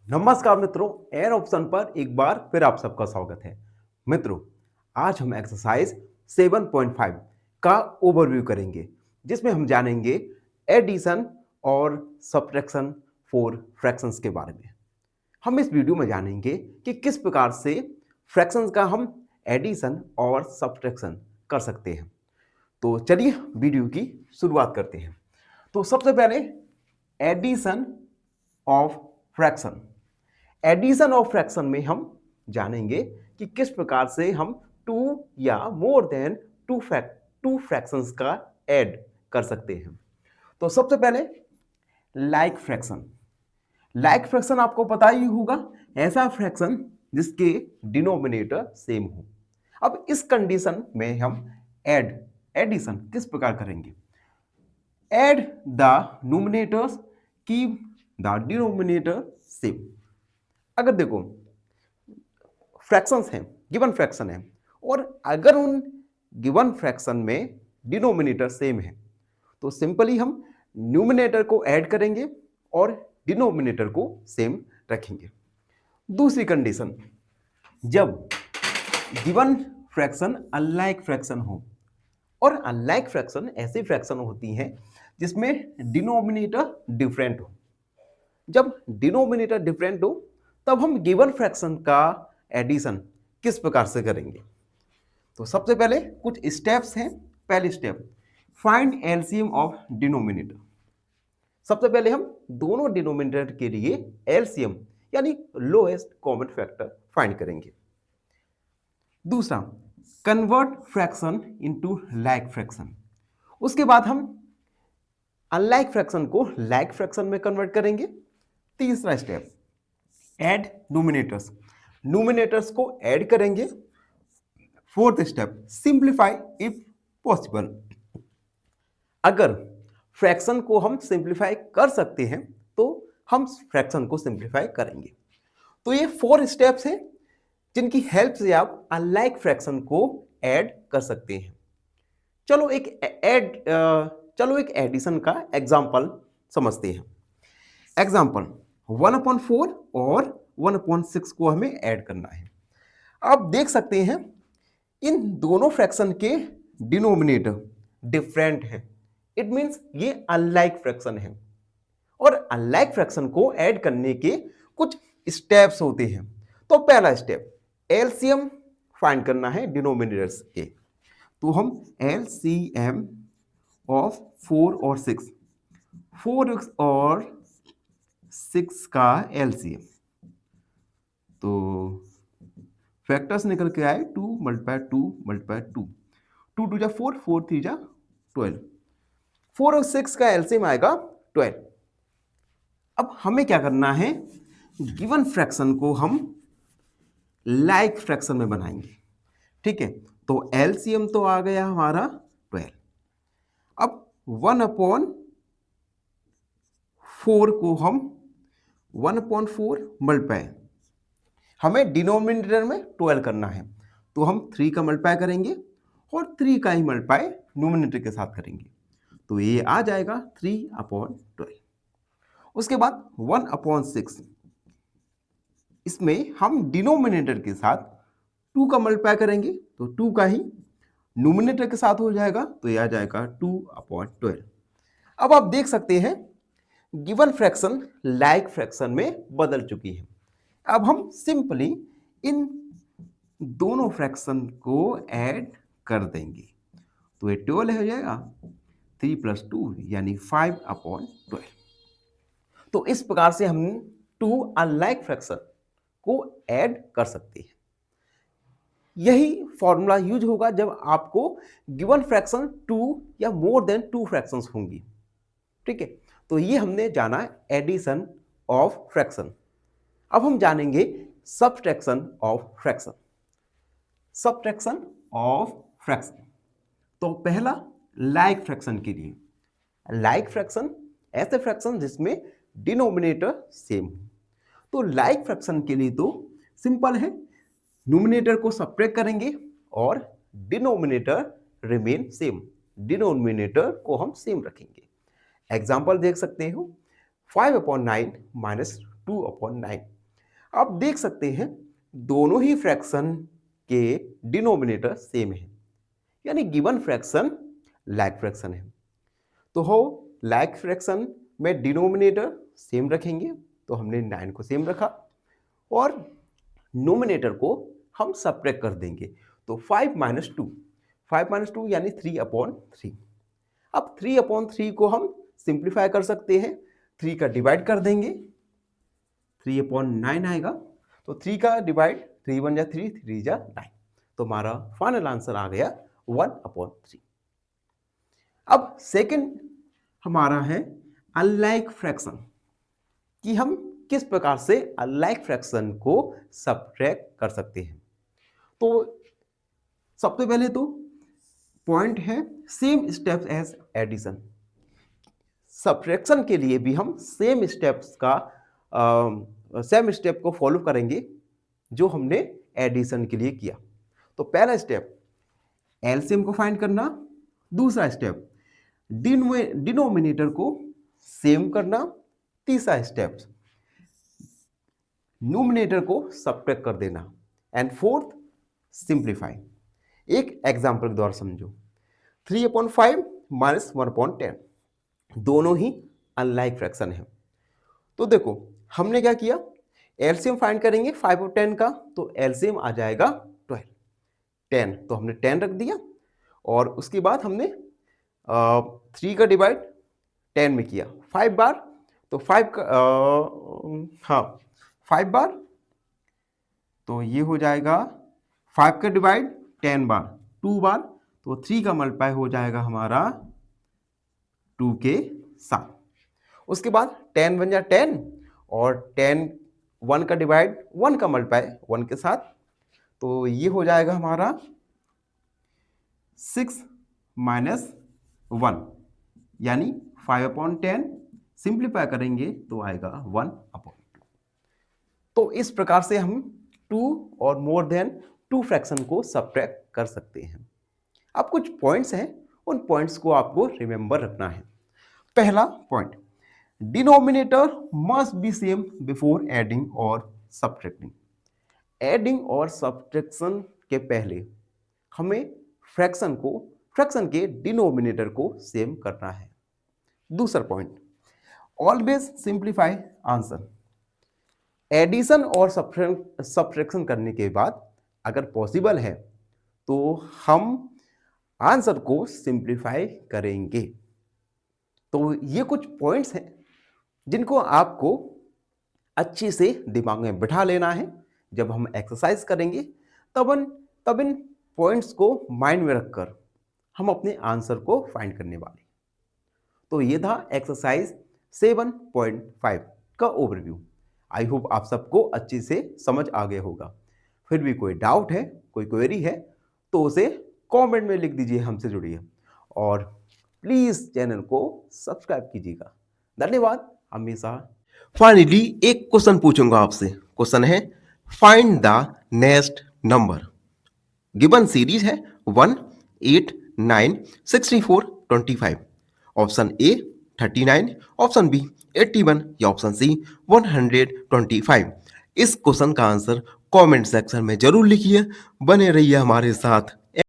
नमस्कार मित्रों, an option पर एक बार फिर आप सबका स्वागत है। मित्रों, आज हम एक्सरसाइज 7.5 का ओवरव्यू करेंगे, जिसमें हम जानेंगे एडिशन और सब्ट्रैक्शन फॉर फ्रैक्शंस के बारे में। हम इस वीडियो में जानेंगे कि किस प्रकार से फ्रैक्शंस का हम एडिशन और सब्ट्रैक्शन कर सकते हैं। तो चलिए वीडियो की शुरुआत करते हैं। तो सबसे पहले addition of fraction. Addition of fraction में हम जानेंगे कि किस प्रकार से हम टू या मोर देन टू फ्रैक्शंस का ऐड कर सकते हैं। तो सबसे पहले लाइक फ्रैक्शन। लाइक फ्रैक्शन आपको पता ही होगा, ऐसा फ्रैक्शन जिसके डिनोमिनेटर सेम हो। अब इस कंडीशन में हम एडिशन किस प्रकार करेंगे? Add the numerators, keep the denominator same. अगर देखो फ्रैक्शंस हैं, गिवन फ्रैक्शन है, और अगर उन गिवन फ्रैक्शन में डिनोमिनेटर सेम है तो सिंपली हम न्यूमिनेटर को ऐड करेंगे और डिनोमिनेटर को सेम रखेंगे। दूसरी कंडीशन, जब गिवन फ्रैक्शन अनलाइक फ्रैक्शन हो, और अनलाइक फ्रैक्शन ऐसी फ्रैक्शन होती हैं जिसमें डिनोमिनेटर डिफरेंट हो। जब डिनोमिनेटर डिफरेंट हो तब हम गिवन फ्रैक्शन का एडिशन किस प्रकार से करेंगे? तो सबसे पहले कुछ स्टेप्स हैं। पहली step, find LCM of denominator. सबसे पहले हम दोनों डिनोमिनेटर के लिए एलसीएम यानी लोएस्ट कॉमन फैक्टर फाइंड करेंगे। दूसरा, convert fraction into like fraction. उसके बाद हम अनलाइक फ्रैक्शन को लाइक फ्रैक्शन में कन्वर्ट करेंगे। तीसरा स्टेप, ऐड न्यूमिनेटर्स। न्यूमिनेटर्स को ऐड करेंगे। Fourth step, simplify if possible. अगर फ्रैक्शन को हम सिंप्लीफाई कर सकते हैं तो हम फ्रैक्शन को सिंप्लीफाई करेंगे। तो ये 4 स्टेप्स हैं जिनकी हेल्प से आप अनलाइक फ्रैक्शन को ऐड कर सकते हैं। चलो एक एडिशन का एग्जांपल समझते हैं। एग्जांपल 1/4 और 1/6 को हमें ऐड करना है। आप देख सकते हैं इन दोनों फ्रैक्शन के डिनोमिनेटर डिफरेंट है। इट मींस ये अनलाइक फ्रैक्शन है, और अनलाइक फ्रैक्शन को ऐड करने के कुछ स्टेप्स होते हैं। तो पहला स्टेप, एलसीएम फाइंड करना है डिनोमिनेटर्स के। तो हम एलसीएम ऑफ 4 और 6, 4 और 6 का एलसीएम, तो फैक्टर्स निकल के आए 2 × 2 × 2, 2 2 जा 4, 4 3 जा 12, 4 और 6 का एलसीएम आएगा 12। अब हमें क्या करना है, गिवन फ्रैक्शन को हम लाइक फ्रैक्शन में बनाएंगे। ठीक है, तो एलसीएम तो आ गया हमारा 12। अब 1/4 को हम 1/4 मल्टीप्लाई, हमें डिनोमिनेटर में 12 करना है, तो हम 3 का मल्टीप्लाई करेंगे और 3 का ही मल्टीप्लाई न्यूमिनेटर के साथ करेंगे, तो ये आ जाएगा 3/12। उसके बाद 1/6, इसमें हम डिनोमिनेटर के साथ 2 का मल्टीप्लाई करेंगे, तो 2 का ही न्यूमिनेटर के साथ हो जाएगा, तो ये आ जाएगा 2/12। अब आप देख सकते हैं गिवन फ्रैक्शन लाइक फ्रैक्शन में बदल चुकी है। अब हम सिंपली इन दोनों फ्रैक्शन को ऐड कर देंगे, तो ये 12 हो जाएगा, 3 + 2 यानी 5/12। तो इस प्रकार से हम 2 अनलाइक फ्रैक्शन को ऐड कर सकते हैं। यही फॉर्मूला यूज होगा जब आपको गिवन फ्रैक्शन 2 या मोर देन 2 फ्रैक्शंस होंगी। ठीक है, तो ये हमने जाना एडिशन ऑफ फ्रैक्शन। अब हम जानेंगे subtraction of fraction. Subtraction of fraction, तो पहला लाइक फ्रैक्शन के लिए, लाइक फ्रैक्शन ऐसे फ्रैक्शन जिसमें डिनोमिनेटर सेम हो। तो लाइक फ्रैक्शन के लिए तो सिंपल है, न्यूमिनेटर को सब्ट्रैक्ट करेंगे और डिनोमिनेटर रिमेन सेम, डिनोमिनेटर को हम सेम रखेंगे। एग्जाम्पल देख सकते हो, 5/9 - 2/9। आप देख सकते हैं दोनों ही फ्रैक्शन के डिनोमिनेटर सेम है, यानी गिवन फ्रैक्शन लाइक फ्रैक्शन है। तो हो लाइक फ्रैक्शन में डिनोमिनेटर सेम रखेंगे, तो हमने 9 को सेम रखा और नोमिनेटर को हम सब्ट्रैक्ट कर देंगे, तो 5 माइनस 2 यानी 3/3। अब 3/3 को हम सिंप्लीफाई कर सकते हैं, 3 का डिवाइड कर देंगे, 3/9 आएगा। तो 3 का डिवाइड 3 1 जा 3, 3 जा 9, तो हमारा फाइनल आंसर आ गया 1/3। अब सेकंड हमारा है अनलाइक फ्रैक्शन, कि हम किस प्रकार से अनलाइक फ्रैक्शन को सब्ट्रैक्ट कर सकते हैं। तो सबसे पहले तो पॉइंट है same steps as addition. Subtraction के लिए भी हम सेम स्टेप को फॉलो करेंगे जो हमने एडिशन के लिए किया। तो पहला स्टेप एलसीएम को फाइंड करना, दूसरा स्टेप डिनोमिनेटर को सेम करना, तीसरा स्टेप न्यूमिनेटर को सब्ट्रैक्ट कर देना, एंड फोर्थ सिंप्लीफाई। एक एग्जांपल के द्वारा समझो, 3/5 माइनस 1/10 दोनों ही अनलाइक फ्रैक्शन है। तो देखो हमने क्या किया, एलसीएम फाइंड करेंगे 5 और 10 का, तो एलसीएम आ जाएगा 12, 10, तो हमने 10 रख दिया और उसके बाद हमने 3 का डिवाइड 10 में किया 5 बार, तो 5 बार, तो ये हो जाएगा 5 का डिवाइड 10 बार 2 बार, तो 3 का मल्टीप्लाई हो जाएगा हमारा 2 के साथ। उसके बाद 10 बन जा 10 और 10 1 का डिवाइड 1 का मल्टीप्लाई 1 के साथ, तो ये हो जाएगा हमारा 6 माइनस 1 यानी 5/10, सिंप्लीफाई करेंगे तो आएगा 1/2। तो इस प्रकार से हम 2 और मोर देन 2 फ्रैक्शन को सब्ट्रैक्ट कर सकते हैं। अब कुछ पॉइंट्स हैं, उन पॉइंट्स को आपको रिमेंबर रखना है। पहला point, denominator must be same before adding और सब्ट्रैक्टिंग। एडिंग और सब्ट्रैक्शन के पहले हमें फ्रैक्शन के डिनोमिनेटर को सेम करना है। दूसरा point, always simplify answer. Addition और सब्ट्रैक्शन करने के बाद अगर पॉसिबल है तो हम आंसर को सिंप्लीफाई करेंगे। तो ये कुछ पॉइंट्स हैं जिनको आपको अच्छे से दिमाग में बिठा लेना है। जब हम एक्सरसाइज करेंगे तब इन पॉइंट्स को माइंड में रखकर हम अपने आंसर को फाइंड करने वाले। तो ये था एक्सरसाइज 7.5 का ओवरव्यू। आई होप आप सबको अच्छे से समझ आ गया होगा। फिर भी कोई डाउट है, कोई क्वेरी है तो उसे कमेंट में लिख दीजिए, हमसे जुड़िए और प्लीज चैनल को सब्सक्राइब कीजिएगा। धन्यवाद हमेशा। फाइनली एक क्वेश्चन पूछूंगा आपसे। क्वेश्चन है find the next number. Given series है 1, 8, 9, 64, 25। ऑप्शन ए 39, ऑप्शन बी 81 या ऑप्शन सी 125। इस क्वेश्चन का आंसर कमेंट सेक्शन में जरूर लिखिए। बने रहिए हमारे साथ।